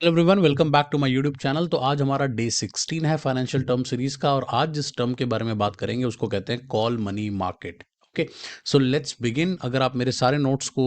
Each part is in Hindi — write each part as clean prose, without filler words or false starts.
Hello everyone, welcome back to my YouTube channel. तो आज हमारा डे 16 है फाइनेंशियल टर्म सीरीज का, और आज जिस टर्म के बारे में बात करेंगे उसको कहते हैं call money market. Okay, so let's begin. अगर आप मेरे सारे नोट्स को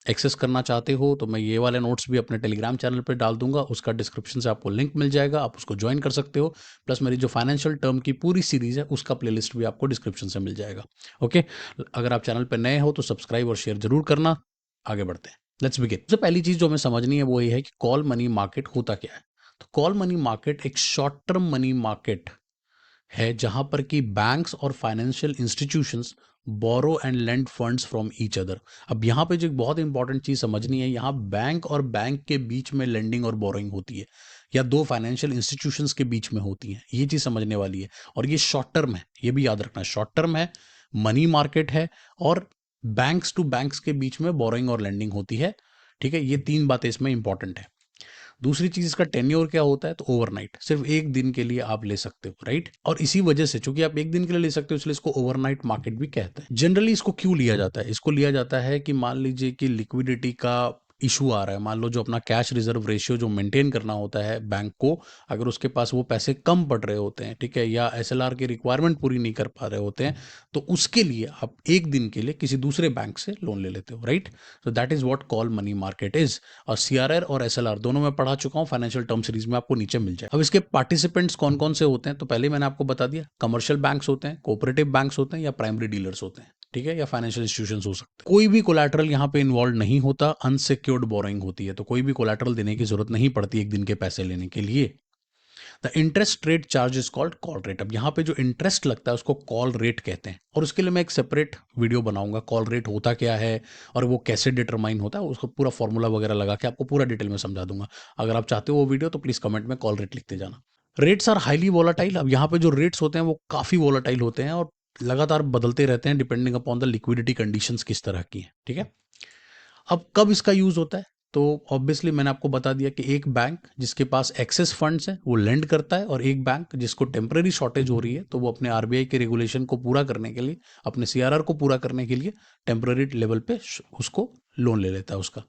एक्सेस करना चाहते हो तो मैं ये वाले नोट्स भी अपने टेलीग्राम चैनल पर डाल दूंगा, उसका डिस्क्रिप्शन से आपको लिंक मिल जाएगा, आप उसको ज्वाइन कर सकते हो। प्लस मेरी जो फाइनेंशियल टर्म की पूरी सीरीज है उसका प्लेलिस्ट भी आपको डिस्क्रिप्शन से मिल जाएगा। ओके, अगर आप चैनल पर नए हो तो सब्सक्राइब और शेयर जरूर करना। आगे बढ़ते हैं, लेट्स बिगिन। सबसे पहली चीज जो हमें समझनी है वो ये है कि कॉल मनी मार्केट होता क्या है। तो कॉल मनी मार्केट एक शॉर्ट टर्म मनी मार्केट है जहां पर कि बैंक्स और financial institutions borrow and lend funds from each other. अब यहाँ पे जो एक बहुत इंपॉर्टेंट चीज समझनी है, यहाँ बैंक और बैंक के बीच में लेंडिंग और बोरोइंग होती है, या दो फाइनेंशियल इंस्टीट्यूशंस के बीच में होती है। ये चीज समझने वाली है, और ये शॉर्ट टर्म है, ये भी याद रखना। शॉर्ट टर्म है, मनी मार्केट है, और बैंक्स टू बैंक्स के बीच में बोरोइंग और लेंडिंग होती है। ठीक है, ये तीन बातें इसमें इंपॉर्टेंट है। दूसरी चीज, इसका टेन्योर क्या होता है, तो ओवरनाइट, सिर्फ एक दिन के लिए आप ले सकते हो, राइट। और इसी वजह से, चूंकि आप एक दिन के लिए ले सकते हो, इसलिए इसको ओवरनाइट मार्केट भी कहते हैं। जनरली इसको क्यों लिया जाता है? इसको लिया जाता है कि मान लीजिए कि लिक्विडिटी का इशू आ रहा है। मान लो जो अपना कैश रिजर्व रेशियो जो मेंटेन करना होता है बैंक को, अगर उसके पास वो पैसे कम पड़ रहे होते हैं, ठीक है, या एसएलआर की रिक्वायरमेंट पूरी नहीं कर पा रहे होते हैं, तो उसके लिए आप एक दिन के लिए किसी दूसरे बैंक से लोन ले लेते हो, right. So that is what call money market is. और सीआरआर और एसएलआर दोनों मैं पढ़ा चुका हूँ फाइनेंशियल टर्म सीरीज में, आपको नीचे मिल जाए। अब इसके पार्टिसिपेंट्स कौन कौन से होते हैं, तो पहले मैंने आपको बता दिया, कमर्शियल बैंक्स होते हैं, कोऑपरेटिव बैंक्स होते हैं, या प्राइमरी डीलर्स होते हैं, ठीक है, या फाइनेंशियल इंस्टीट्यूशंस हो सकते हैं। कोई भी कोलैटरल यहाँ पे इन्वॉल्व नहीं होता, अनसिक्योर्ड बोरोइंग होती है, तो कोई भी कोलैटरल देने की जरूरत नहीं पड़ती एक दिन के पैसे लेने के लिए। The interest rate charge is called call rate. अब यहाँ पे जो इंटरेस्ट लगता है उसको कॉल रेट कहते हैं, और उसके लिए मैं एक सेपरेट वीडियो बनाऊंगा, कॉल रेट होता क्या है और वो कैसे डिटरमाइन होता है, उसको पूरा फॉर्मूला वगैरह लगा के आपको पूरा डिटेल में समझा दूंगा। अगर आप चाहते हो वो वीडियो तो प्लीज कमेंट में कॉल रेट लिखते जाना। Rates are highly volatile. अब यहाँ पे जो रेट्स होते हैं वो काफी वोलाटाइल होते हैं और लगातार बदलते रहते हैं, depending upon the liquidity conditions किस तरह की है, ठीक है। अब कब इसका यूज होता है, तो ऑब्वियसली मैंने आपको बता दिया कि एक बैंक जिसके पास एक्सेस फंड्स है वो लेंड करता है, और एक बैंक जिसको टेम्पररी शॉर्टेज हो रही है तो वो अपने आरबीआई के रेगुलेशन को पूरा करने के लिए, अपने सीआरआर को पूरा करने के लिए टेम्पररी लेवल पे उसको लोन ले लेता है उसका।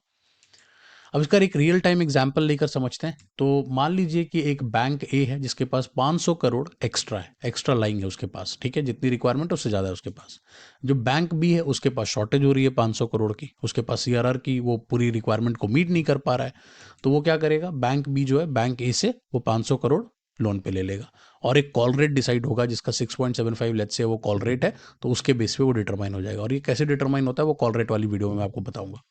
अब इसका एक रियल टाइम एग्जांपल लेकर समझते हैं। तो मान लीजिए कि एक बैंक ए है जिसके पास 500 करोड़ एक्स्ट्रा है, एक्स्ट्रा लाइंग है उसके पास, ठीक है, जितनी रिक्वायरमेंट उससे ज़्यादा है उसके पास। जो बैंक बी है उसके पास शॉर्टेज हो रही है 500 करोड़ की, उसके पास सीआरआर की वो पूरी रिक्वायरमेंट को मीट नहीं कर पा रहा है। तो वो क्या करेगा, बैंक बी जो है बैंक ए से वो 500 करोड़ लोन पे ले लेगा, और एक कॉल रेट डिसाइड होगा जिसका 6.75 लेट्स से वो कॉल रेट है, तो उसके बेस पे वो डिटरमाइन हो जाएगा। और ये कैसे डिटरमाइन होता है वो कॉल रेट वाली वीडियो में मैं आपको बताऊंगा।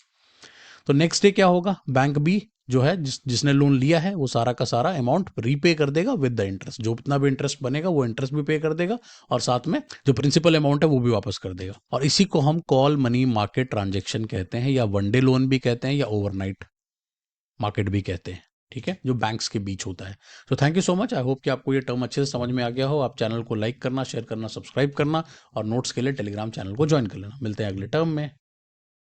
तो नेक्स्ट डे क्या होगा, बैंक बी जो है जिसने लोन लिया है वो सारा का सारा अमाउंट रीपे कर देगा विद द इंटरेस्ट। जो इतना भी इंटरेस्ट बनेगा वो इंटरेस्ट भी पे कर देगा, और साथ में जो प्रिंसिपल अमाउंट है वो भी वापस कर देगा। और इसी को हम कॉल मनी मार्केट ट्रांजेक्शन कहते हैं, या वनडे लोन भी कहते हैं, या ओवरनाइट मार्केट भी कहते हैं, ठीक है, जो बैंक्स के बीच होता है। तो thank you so much, I hope कि आपको ये टर्म अच्छे से समझ में आ गया हो। आप चैनल को लाइक करना, शेयर करना, सब्सक्राइब करना, और नोट्स के लिए टेलीग्राम चैनल को ज्वाइन कर लेना। मिलते हैं अगले टर्म में।